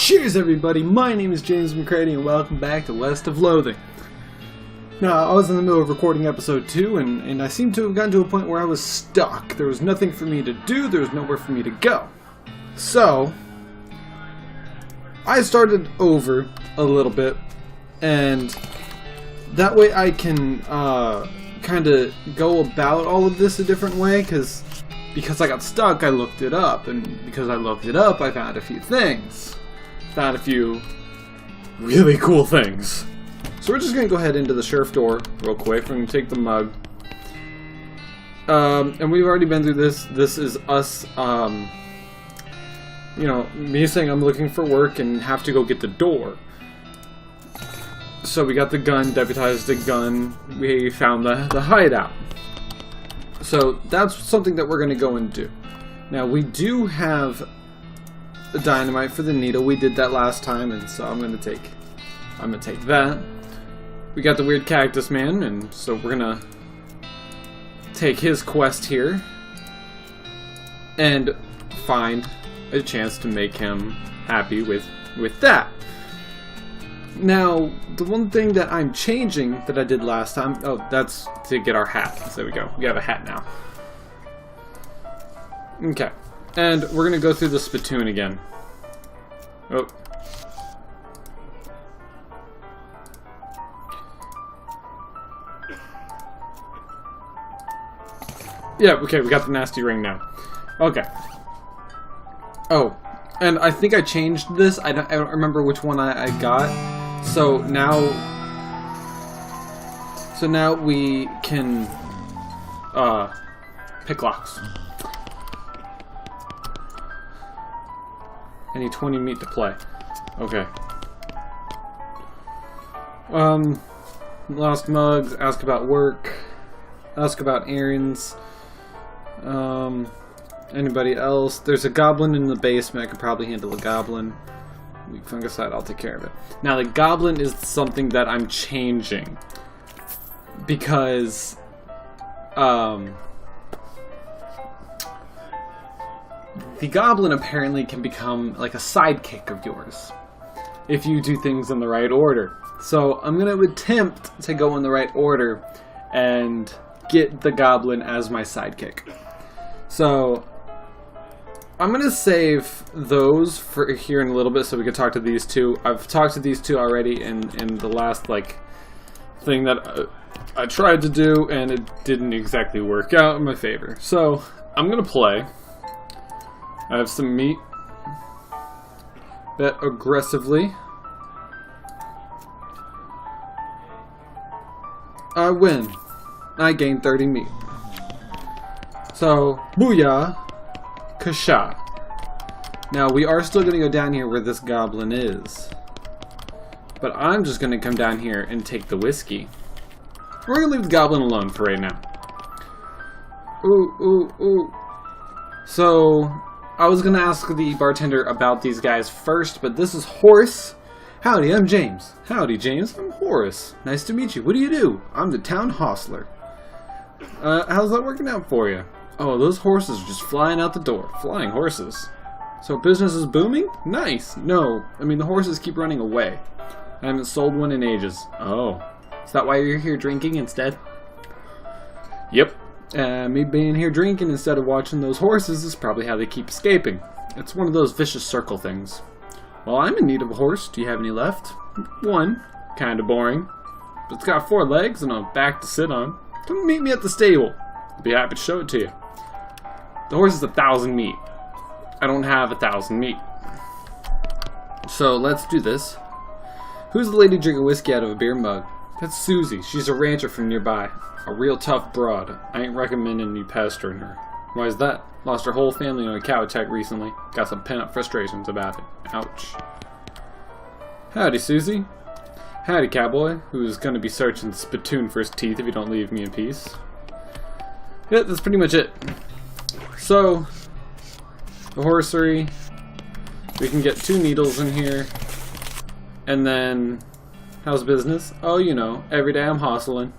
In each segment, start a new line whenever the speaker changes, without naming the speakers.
Cheers everybody, my name is James McCready and welcome back to West of Loathing. Now, I was in the middle of recording episode 2 and I seem to have gotten to a point where I was stuck. There was nothing for me to do, there was nowhere for me to go. So, I started over a little bit and that way I can kind of go about all of this a different way because I got stuck, I looked it up, and because I looked it up, I found a few things. Found a few really cool things. So we're just going to go ahead into the sheriff door real quick. We're going to take the mug. And we've already been through this. This is us, you know, me saying I'm looking for work and have to go get the door. So we got the gun, deputized the gun. We found the hideout. So that's something that we're going to go and do. Now we do have the dynamite for the needle. We did that last time, and so I'm gonna take that. We got the weird cactus man, and so we're gonna take his quest here and find a chance to make him happy with that. Now, the one thing that I'm changing that I did last time, oh, that's to get our hat. There we go. We have a hat now. Okay. And we're going to go through the spittoon again. Oh. Yeah, okay, we got the nasty ring now. Okay. Oh, and I think I changed this. I don't remember which one I got. So now we can pick locks. I need 20 meat to play. Okay. Lost mugs, ask about work, ask about errands. Anybody else? There's a goblin in the basement. I could probably handle a goblin. Weak fungicide, I'll take care of it. Now, the goblin is something that I'm changing. Because, the goblin apparently can become like a sidekick of yours. If you do things in the right order. So, I'm going to attempt to go in the right order and get the goblin as my sidekick. So, I'm going to save those for here in a little bit so we can talk to these two. I've talked to these two already in the last, like, thing that I tried to do, and it didn't exactly work out in my favor. So, I'm going to play. I have some meat. Bet aggressively. I win. I gain 30 meat. So, booyah. Kasha. Now, we are still going to go down here where this goblin is. But I'm just going to come down here and take the whiskey. We're going to leave the goblin alone for right now. Ooh, ooh, ooh. So, I was going to ask the bartender about these guys first, but this is Horace. Howdy, I'm James. Howdy, James. I'm Horace. Nice to meet you. What do you do? I'm the town hostler. How's that working out for you? Oh, those horses are just flying out the door. Flying horses. So business is booming? Nice. No, I mean the horses keep running away. I haven't sold one in ages. Oh. Is that why you're here drinking instead? Yep. Me being here drinking instead of watching those horses is probably how they keep escaping. It's one of those vicious circle things. Well, I'm in need of a horse. Do you have any left? One. Kinda boring. But it's got 4 legs and a back to sit on. Come meet me at the stable. I'll be happy to show it to you. The horse is 1,000 meat. I don't have 1,000 meat. So let's do this. Who's the lady drinking whiskey out of a beer mug? That's Susie. She's a rancher from nearby. A real tough broad. I ain't recommending you pestering her. Why is that? Lost her whole family in a cow attack recently. Got some pent-up frustrations about it. Ouch. Howdy, Susie. Howdy, cowboy, who's gonna be searching the spittoon for his teeth if you don't leave me in peace. Yeah, that's pretty much it. So, the horsery, we can get 2 needles in here, and then, how's business? Oh, you know, every day I'm hustling.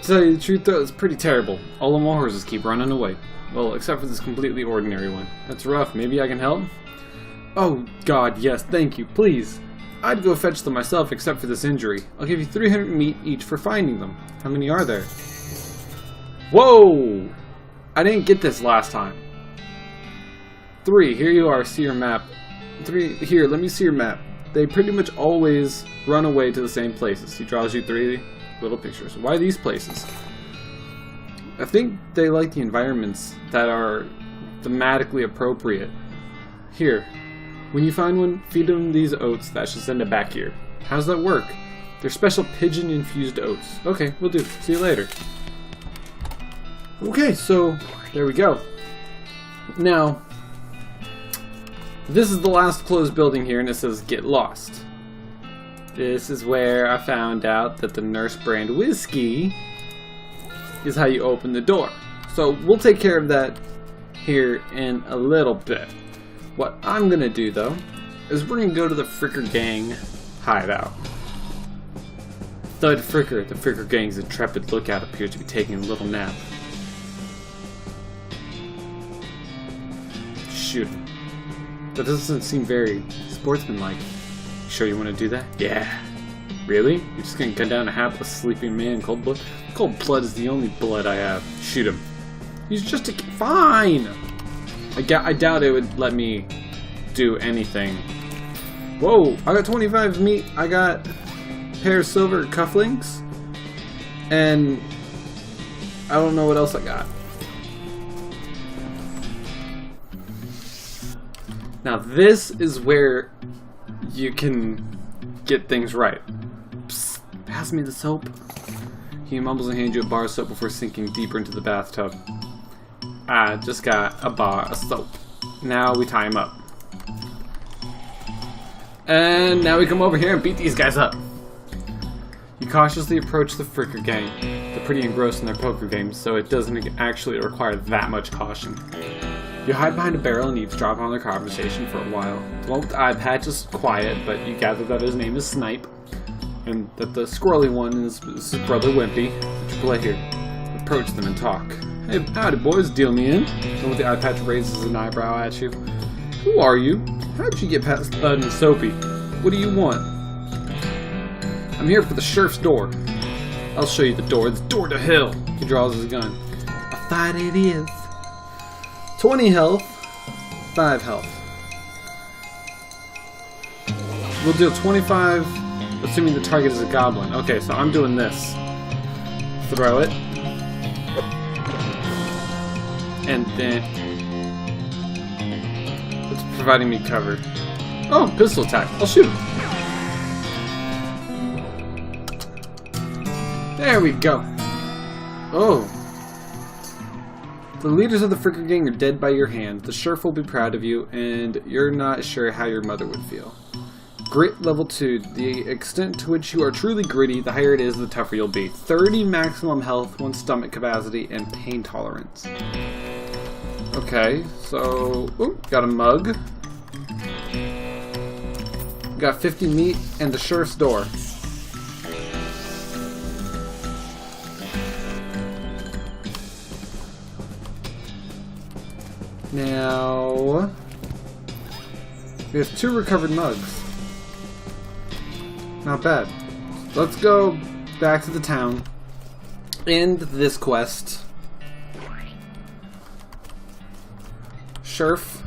To tell you the truth though, it's pretty terrible. All of my horses keep running away. Well, except for this completely ordinary one. That's rough. Maybe I can help? Oh, God, yes, thank you, please. I'd go fetch them myself except for this injury. I'll give you 300 meat each for finding them. How many are there? Whoa! I didn't get this last time. 3, here you are, see your map. 3, here, let me see your map. They pretty much always run away to the same places. He draws you 3 little pictures. Why these places? I think they like the environments that are thematically appropriate. Here, when you find one, feed them these oats. That should send it back here. How does that work? They're special pigeon-infused oats. Okay, we'll do. See you later. Okay, so there we go. Now, this is the last closed building here, and it says get lost. This is where I found out that the Nurse brand whiskey is how you open the door. So we'll take care of that here in a little bit. What I'm gonna do though is we're gonna go to the Fricker Gang hideout. Thud Fricker, the Fricker Gang's intrepid lookout, appears to be taking a little nap. Shoot him. That doesn't seem very sportsmanlike. You sure you want to do that? Yeah. Really? You're just gonna gun down a hapless sleeping man in cold blood? Cold blood is the only blood I have. Shoot him. He's just a fine! I doubt it would let me do anything. Whoa! I got 25 meat. I got a pair of silver cufflinks. And I don't know what else I got. Now this is where you can get things right. Psst, pass me the soap. He mumbles and hands you a bar of soap before sinking deeper into the bathtub. I just got a bar of soap. Now we tie him up. And now we come over here and beat these guys up. You cautiously approach the Fricker Gang. They're pretty engrossed in their poker games, so it doesn't actually require that much caution. You hide behind a barrel and eavesdrop on their conversation for a while. The one with the eye patch is quiet, but you gather that his name is Snipe, and that the squirrely one is his brother Wimpy. What you play here? Approach them and talk. Hey, howdy boys, deal me in. The one with the eye patch raises an eyebrow at you. Who are you? How'd you get past Thud and Soapy? What do you want? I'm here for the sheriff's door. I'll show you the door. It's door to hell. He draws his gun. A fight it is. 20 health, 5 health. We'll deal 25, assuming the target is a goblin. Okay, so I'm doing this. Throw it. And then it's providing me cover. Oh, pistol attack. I'll shoot. There we go. Oh. The leaders of the Fricker Gang are dead by your hand. The sheriff will be proud of you, and you're not sure how your mother would feel. Grit level 2. The extent to which you are truly gritty, the higher it is, the tougher you'll be. 30 maximum health, 1 stomach capacity, and pain tolerance. Okay, so... Ooh, got a mug. Got 50 meat, and the sheriff's door. Now, we have 2 recovered mugs. Not bad. Let's go back to the town. End this quest. Sheriff,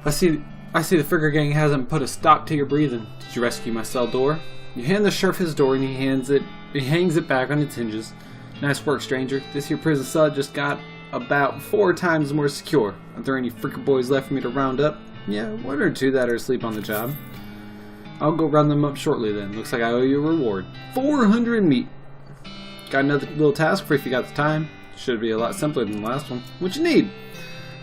I see the Fricker Gang hasn't put a stop to your breathing. Did you rescue my cell door? You hand the sheriff his door and he hangs it back on its hinges. Nice work, stranger. This here prison cell just got about 4 times more secure. Are there any Fricker boys left for me to round up? Yeah, 1 or 2 that are asleep on the job. I'll go round them up shortly then. Looks like I owe you a reward. 400 meat. Got another little task for if you got the time. Should be a lot simpler than the last one. What you need?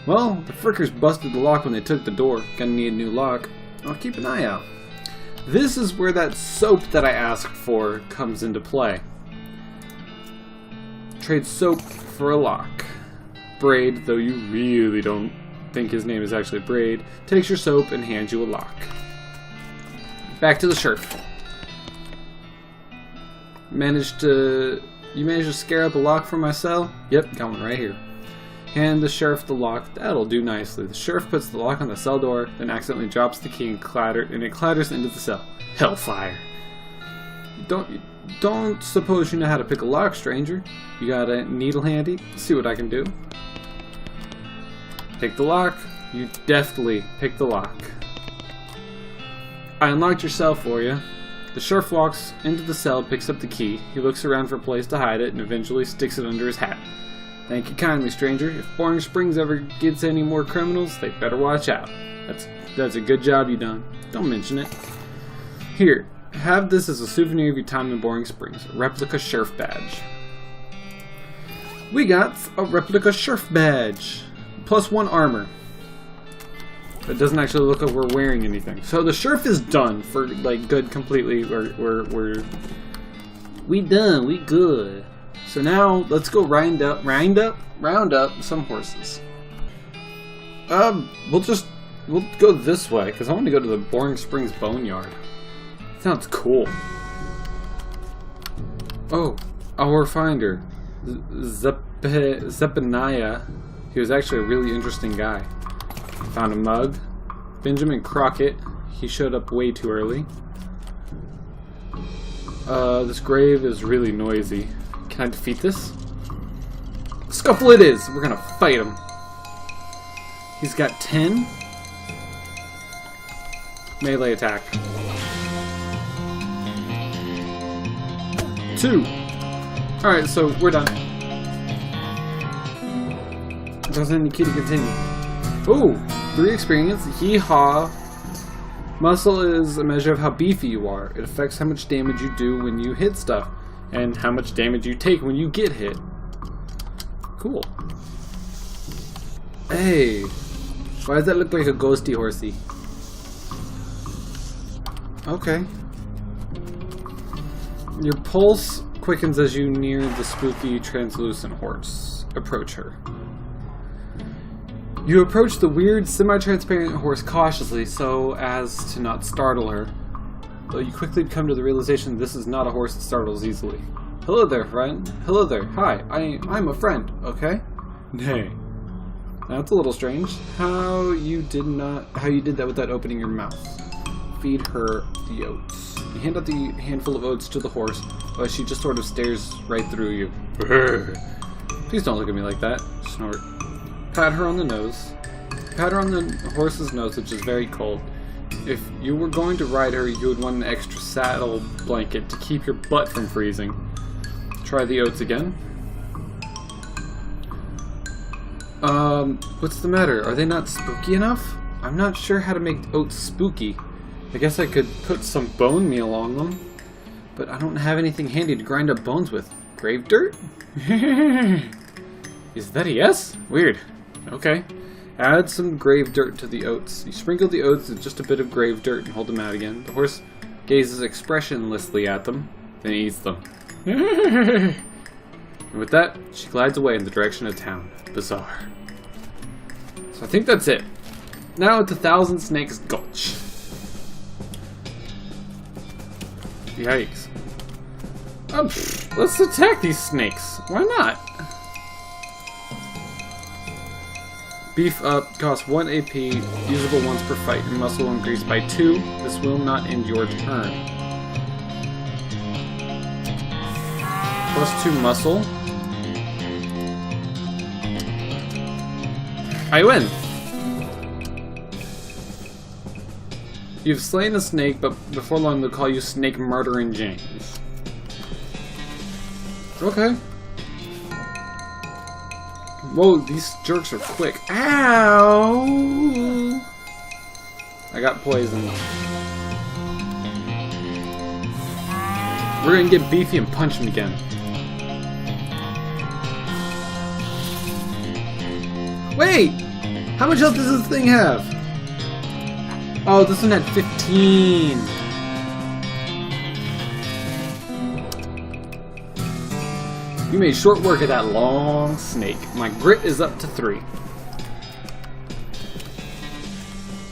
Well, the Frickers busted the lock when they took the door. Gonna need a new lock. I'll keep an eye out. This is where that soap that I asked for comes into play. Trade soap for a lock. Braid, though you really don't think his name is actually Braid, takes your soap and hands you a lock. Back to the sheriff. You managed to scare up a lock from my cell? Yep, got one right here. Hand the sheriff the lock. That'll do nicely. The sheriff puts the lock on the cell door, then accidentally drops the key and it clatters into the cell. Hellfire. Don't suppose you know how to pick a lock, stranger. You got a needle handy? See what I can do. Pick the lock. You deftly pick the lock. I unlocked your cell for you. The sheriff walks into the cell, picks up the key. He looks around for a place to hide it and eventually sticks it under his hat. Thank you kindly, stranger. If Boring Springs ever gets any more criminals, they better watch out. That's a good job you done. Don't mention it. Here, have this as a souvenir of your time in Boring Springs. A replica sheriff badge. We got a replica sheriff badge. +1 armor. It doesn't actually look like we're wearing anything. So the sheriff is done for like good completely. We done. We good. So now let's go round up some horses. We'll go this way because I want to go to the Boring Springs Boneyard. Sounds cool. Oh, our finder, Zephaniah. He was actually a really interesting guy. Found a mug. Benjamin Crockett. He showed up way too early. This grave is really noisy. Can I defeat this? Scuffle it is! We're gonna fight him. He's got 10. Melee attack. 2. Alright, so we're done. Doesn't any key to continue. Ooh! 3 experience. Hee-haw. Muscle is a measure of how beefy you are. It affects how much damage you do when you hit stuff, and how much damage you take when you get hit. Cool. Hey! Why does that look like a ghosty horsey? Okay. Your pulse quickens as you near the spooky, translucent horse. Approach her. You approach the weird, semi-transparent horse cautiously so as to not startle her, though you quickly come to the realization this is not a horse that startles easily. Hello there, friend. Hello there. Hi, I'm a friend, okay? Nay. That's a little strange. How you did that without opening your mouth. Feed her the oats. You hand out the handful of oats to the horse, but she just sort of stares right through you. Please don't look at me like that. Snort. Pat her on the nose. Pat her on the horse's nose, which is very cold. If you were going to ride her, you would want an extra saddle blanket to keep your butt from freezing. Try the oats again. What's the matter? Are they not spooky enough? I'm not sure how to make oats spooky. I guess I could put some bone meal on them, but I don't have anything handy to grind up bones with. Grave dirt? Is that a yes? Weird. Okay. Add some grave dirt to the oats. You sprinkle the oats with just a bit of grave dirt and hold them out again. The horse gazes expressionlessly at them, then eats them. And with that, she glides away in the direction of town. Bizarre. So I think that's it. Now it's 1,000 Snakes Gulch. Yikes. Let's attack these snakes. Why not? Beef up, costs 1 AP, usable once per fight. Your muscle will increase by 2. This will not end your turn. +2 muscle. I win! You've slain a snake, but before long they'll call you Snake Murdering James. Okay. Whoa, these jerks are quick. Ow! I got poisoned. We're gonna get beefy and punch him again. Wait! How much health does this thing have? Oh, this one had 15. You made short work of that long snake. My grit is up to 3.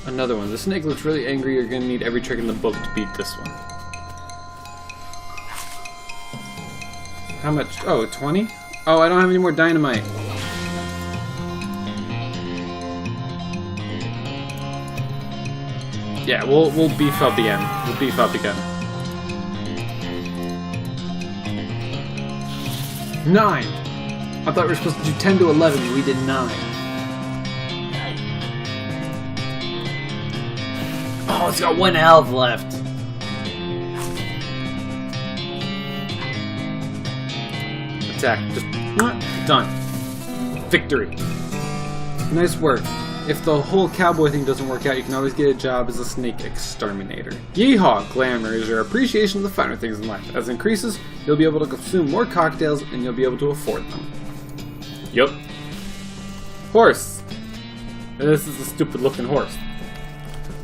Another one. The snake looks really angry. You're gonna need every trick in the book to beat this one. How much? Oh, 20? Oh, I don't have any more dynamite. Yeah, we'll beef up again. We'll beef up again. 9! I thought we were supposed to do 10 to 11, and we did 9. Oh, it's got 1 health left. Attack. Just done. Victory. Nice work. If the whole cowboy thing doesn't work out, you can always get a job as a snake exterminator. Yeehaw! Glamour is your appreciation of the finer things in life. As it increases, you'll be able to consume more cocktails and you'll be able to afford them. Yup. Horse. This is a stupid looking horse.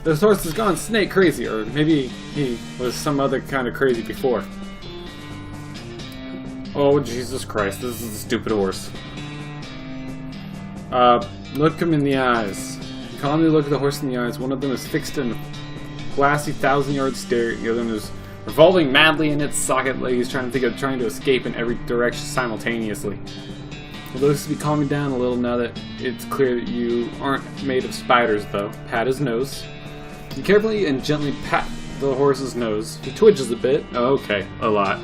This horse has gone snake crazy, or maybe he was some other kind of crazy before. Oh, Jesus Christ, this is a stupid horse. Look him in the eyes. Calmly look at the horse in the eyes. One of them is fixed in a glassy 1,000-yard stare. The other one is revolving madly in its socket like he's trying to escape in every direction simultaneously. It looks to be calming down a little now that it's clear that you aren't made of spiders, though. Pat his nose. You carefully and gently pat the horse's nose. He twitches a bit. Oh, okay, a lot.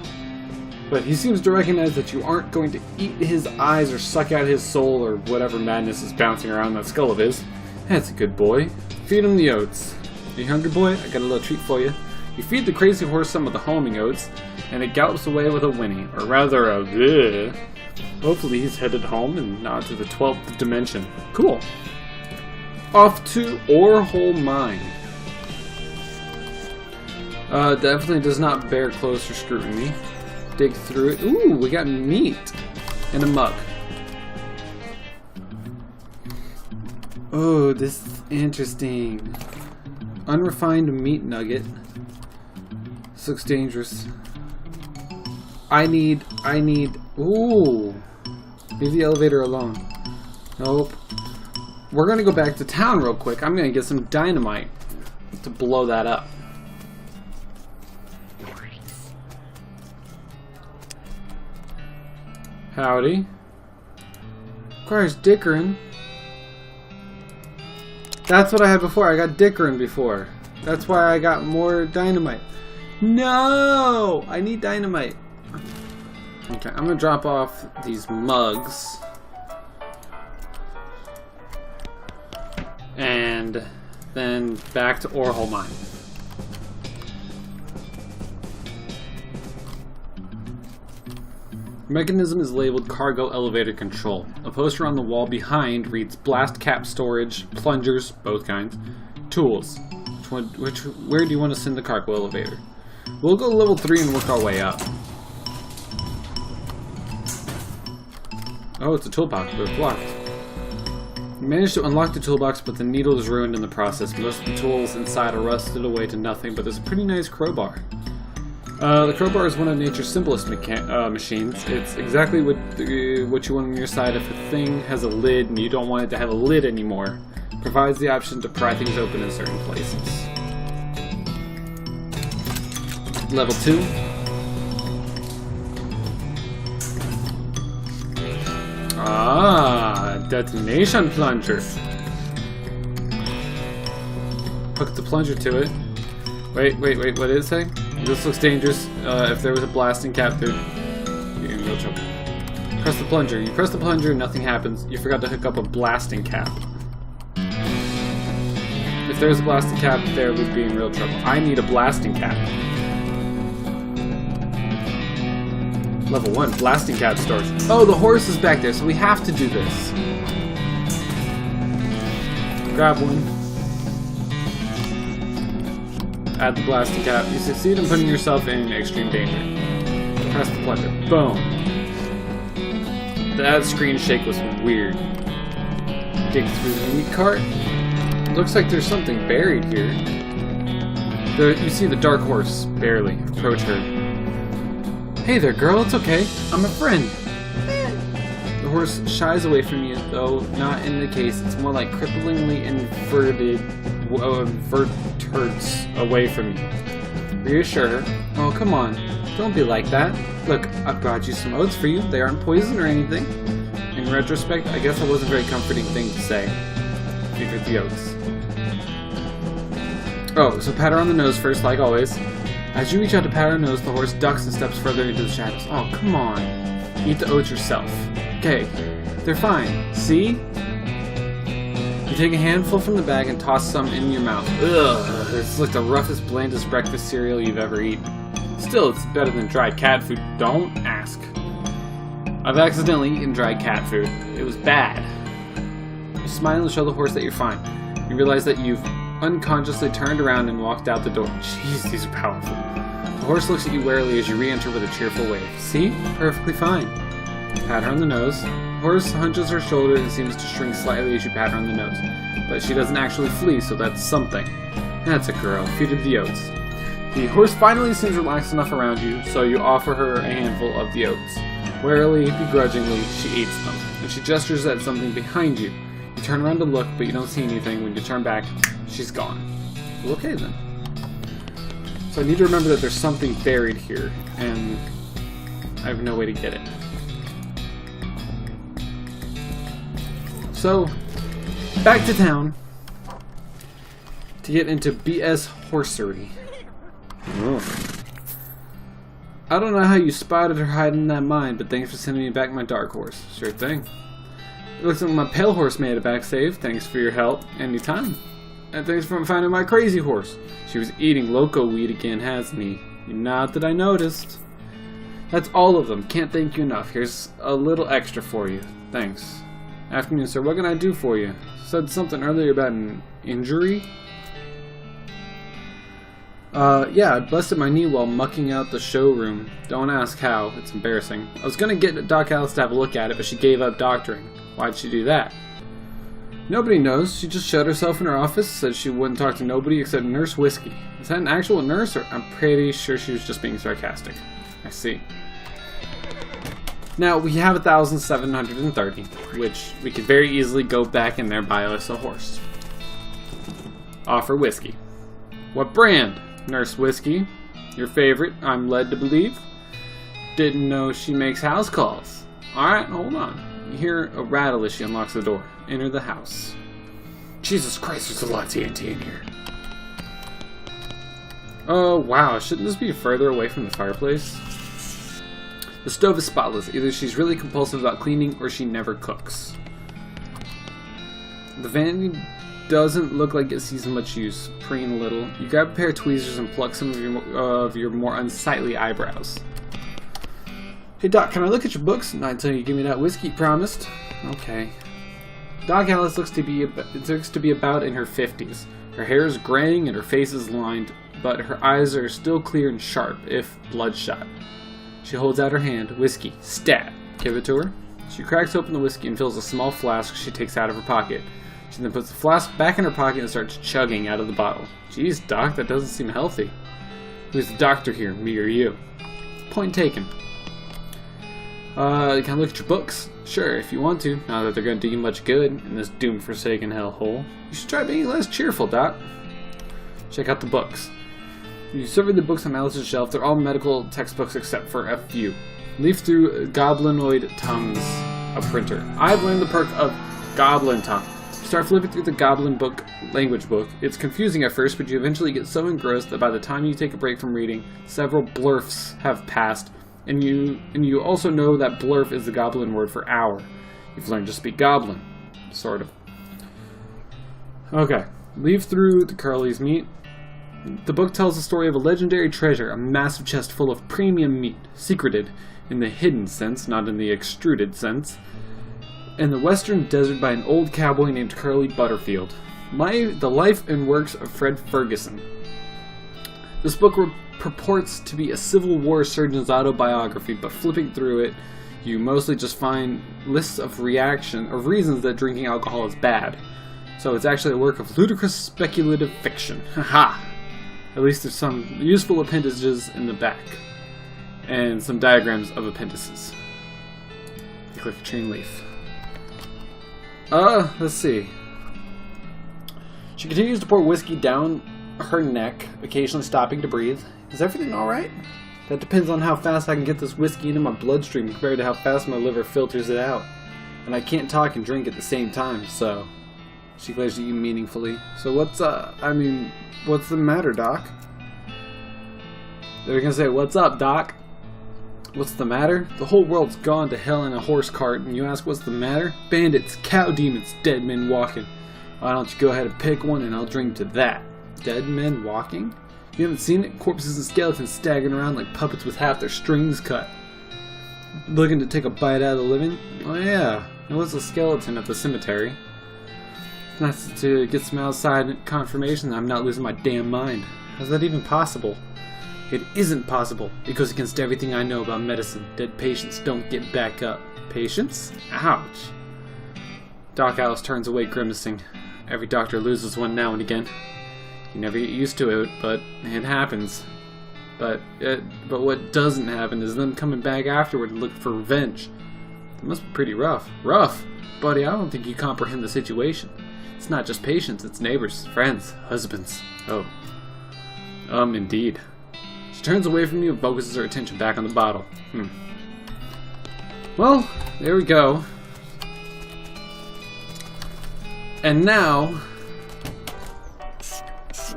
But he seems to recognize that you aren't going to eat his eyes or suck out his soul or whatever madness is bouncing around that skull of his. That's a good boy. Feed him the oats. Are you hungry, boy? I got a little treat for you. You feed the crazy horse some of the homing oats, and it gallops away with a whinny, or rather a bleh. Hopefully he's headed home and not to the 12th dimension. Cool. Off to Orehole Mine. Definitely does not bear closer scrutiny. Dig through it. Ooh, we got meat and a mug. Oh, this is interesting. Unrefined meat nugget. This looks dangerous. I need, ooh. Leave the elevator alone. Nope. We're gonna go back to town real quick. I'm gonna get some dynamite to blow that up. Howdy. Requires dickering. That's what I had before. I got dickering before. That's why I got more dynamite. No! I need dynamite. Okay, I'm gonna drop off these mugs. And then back to Orehole Mine. The mechanism is labeled Cargo Elevator Control. A poster on the wall behind reads Blast Cap Storage, Plungers, both kinds, Tools. Where do you want to send the cargo elevator? We'll go level 3 and work our way up. Oh, it's a toolbox, but it's blocked. You managed to unlock the toolbox, but the needle is ruined in the process. Most of the tools inside are rusted away to nothing, but there's a pretty nice crowbar. The crowbar is one of nature's simplest machines. It's exactly what you want on your side if a thing has a lid and you don't want it to have a lid anymore. It provides the option to pry things open in certain places. Level 2. Ah, detonation plunger. Hook the plunger to it. Wait, what did it say? This looks dangerous. If there was a blasting cap, you're in real trouble. Press the plunger. You press the plunger, nothing happens. You forgot to hook up a blasting cap. If there was a blasting cap, there would be in real trouble. I need a blasting cap. Level 1, blasting cap storage. Oh, the horse is back there, so we have to do this. Grab one. Add the blasting cap. You succeed in putting yourself in extreme danger. Press the plunger. Boom. That screen shake was weird. Dig through the meat cart. Looks like there's something buried here. You see the dark horse, barely. Approach her. Hey there, girl. It's okay. I'm a friend. The horse shies away from you, though not in the case. It's more like cripplingly inverts away from you. Reassure her. Oh, come on. Don't be like that. Look, I brought you some oats for you. They aren't poison or anything. In retrospect, I guess that wasn't a very comforting thing to say. Figured the oats. Oh, so pat her on the nose first, like always. As you reach out to pat her nose, the horse ducks and steps further into the shadows. Oh, come on. Eat the oats yourself. Okay, they're fine. See? You take a handful from the bag and toss some in your mouth. Ugh, it's like the roughest, blandest breakfast cereal you've ever eaten. Still, it's better than dried cat food. Don't ask. I've accidentally eaten dried cat food. It was bad. You smile and show the horse that you're fine. You realize that you've unconsciously turned around and walked out the door. Jeez, these are powerful. The horse looks at you warily as you re-enter with a cheerful wave. See? Perfectly fine. Pat her on the nose. The horse hunches her shoulder and seems to shrink slightly as you pat her on the nose. But she doesn't actually flee, so that's something. That's a girl. Feed her the oats. The horse finally seems relaxed enough around you, so you offer her a handful of the oats. Warily, begrudgingly, she eats them, and she gestures at something behind you. You turn around to look, but you don't see anything. When you turn back, she's gone. Well, okay then. So I need to remember that there's something buried here, and I have no way to get it. So, back to town to get into BS horsery. Ugh. I don't know how you spotted her hiding in that mine, but thanks for sending me back my dark horse. Sure thing. It looks like my pale horse made it back safe. Thanks for your help. Anytime. And thanks for finding my crazy horse. She was eating loco weed again, hasn't he? Not that I noticed. That's all of them. Can't thank you enough. Here's a little extra for you. Thanks. Afternoon, sir. What can I do for you? Said something earlier about an injury? Yeah, I busted my knee while mucking out the showroom. Don't ask how. It's embarrassing. I was gonna get Doc Alice to have a look at it, but she gave up doctoring. Why'd she do that? Nobody knows. She just shut herself in her office, said she wouldn't talk to nobody except Nurse Whiskey. Is that an actual nurse, or I'm pretty sure she was just being sarcastic. I see. Now, we have 1,730, which we could very easily go back in there and buy us a horse. Offer whiskey. What brand? Nurse Whiskey. Your favorite, I'm led to believe. Didn't know she makes house calls. Alright, hold on. You hear a rattle as she unlocks the door. Enter the house. Jesus Christ, there's a lot of TNT in here. Oh, wow. Shouldn't this be further away from the fireplace? The stove is spotless. Either she's really compulsive about cleaning or she never cooks. The vanity doesn't look like it sees much use. Preen a little. You grab a pair of tweezers and pluck some of your more unsightly eyebrows. Hey Doc, can I look at your books? Not until you give me that whiskey you promised. Okay. Doc Alice looks to be about in her 50s. Her hair is graying and her face is lined, but her eyes are still clear and sharp, if bloodshot. She holds out her hand. Whiskey. Stat. Give it to her. She cracks open the whiskey and fills a small flask she takes out of her pocket. She then puts the flask back in her pocket and starts chugging out of the bottle. Jeez, Doc, that doesn't seem healthy. Who's the doctor here, me or you? Point taken. Can I look at your books? Sure, if you want to. Not that they're going to do you much good in this doom-forsaken hellhole. You should try being less cheerful, Doc. Check out the books. You survey the books on Alice's shelf. They're all medical textbooks except for a few. Leaf through Goblinoid Tongues, a printer. I've learned the perk of Goblin Tongue. Start flipping through the Goblin book, language book. It's confusing at first, but you eventually get so engrossed that by the time you take a break from reading, several blurfs have passed, and you also know that blurf is the Goblin word for hour. You've learned to speak Goblin, sort of. Okay, leaf through the Curly's meat. The book tells the story of a legendary treasure, a massive chest full of premium meat, secreted in the hidden sense, not in the extruded sense, in the western desert by an old cowboy named Curly Butterfield. The life and works of Fred Ferguson. This book purports to be a Civil War surgeon's autobiography, but flipping through it, you mostly just find lists of reasons that drinking alcohol is bad. So it's actually a work of ludicrous speculative fiction. Haha! At least there's some useful appendages in the back. And some diagrams of appendices. Click a train leaf. Let's see. She continues to pour whiskey down her neck, occasionally stopping to breathe. Is everything alright? That depends on how fast I can get this whiskey into my bloodstream compared to how fast my liver filters it out. And I can't talk and drink at the same time, so... She glares at you meaningfully. So what's what's the matter, Doc? They're gonna say, what's up, Doc? What's the matter? The whole world's gone to hell in a horse cart, and you ask what's the matter? Bandits, cow demons, dead men walking. Why don't you go ahead and pick one and I'll drink to that. Dead men walking? You haven't seen it? Corpses and skeletons staggering around like puppets with half their strings cut. Looking to take a bite out of the living? Oh yeah, it was a skeleton at the cemetery. Nice to get some outside confirmation that I'm not losing my damn mind. How's that even possible? It isn't possible. It goes against everything I know about medicine. Dead patients don't get back up. Patients? Ouch. Doc Alice turns away grimacing. Every doctor loses one now and again. You never get used to it, but it happens. But what doesn't happen is them coming back afterward and looking for revenge. It must be pretty rough. Rough? Buddy, I don't think you comprehend the situation. It's not just patients, it's neighbors, friends, husbands. Oh. Indeed. She turns away from you and focuses her attention back on the bottle. Well, there we go. And now,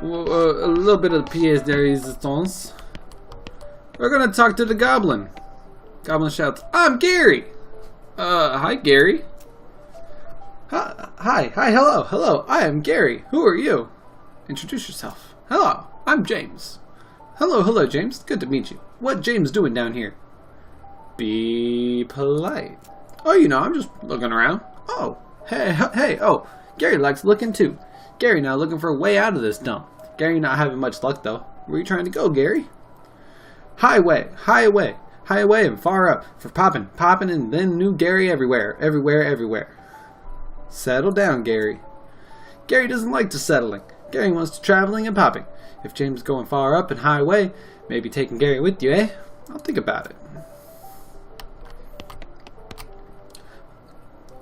a little bit of pièce de résistance. We're gonna talk to the goblin. Goblin shouts, I'm Gary! Hi, Gary. Hi, hello, I am Gary. Who are you? Introduce yourself. Hello, I'm James. Hello, James. Good to meet you. What James doing down here? Be polite. Oh, I'm just looking around. Oh, hey, oh, Gary likes looking too. Gary now looking for a way out of this dump. Gary not having much luck though. Where are you trying to go, Gary? Highway, and far up for popping, and then new Gary everywhere. Settle down, Gary. Gary doesn't like to settling. Gary wants to traveling and popping. If James is going far up and highway, maybe taking Gary with you, eh? I'll think about it.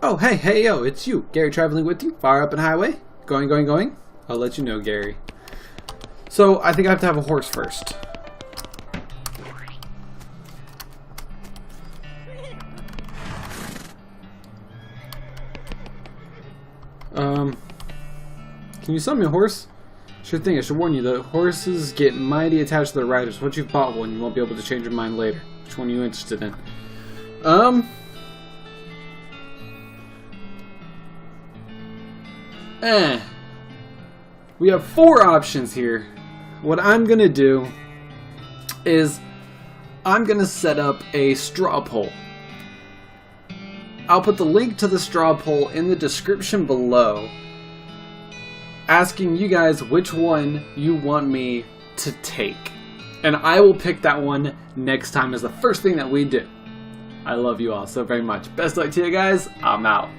Oh, hey, yo, it's you. Gary traveling with you, far up and highway. Going. I'll let you know, Gary. So, I think I have to have a horse first. Can you sell me a horse? Sure thing, I should warn you, the horses get mighty attached to their riders. Once you've bought one, you won't be able to change your mind later. Which one are you interested in? We have 4 options here. What I'm gonna do is I'm gonna set up a Strawpoll. I'll put the link to the Strawpoll in the description below, asking you guys which one you want me to take. And I will pick that one next time as the first thing that we do. I love you all so very much. Best luck to you guys. I'm out.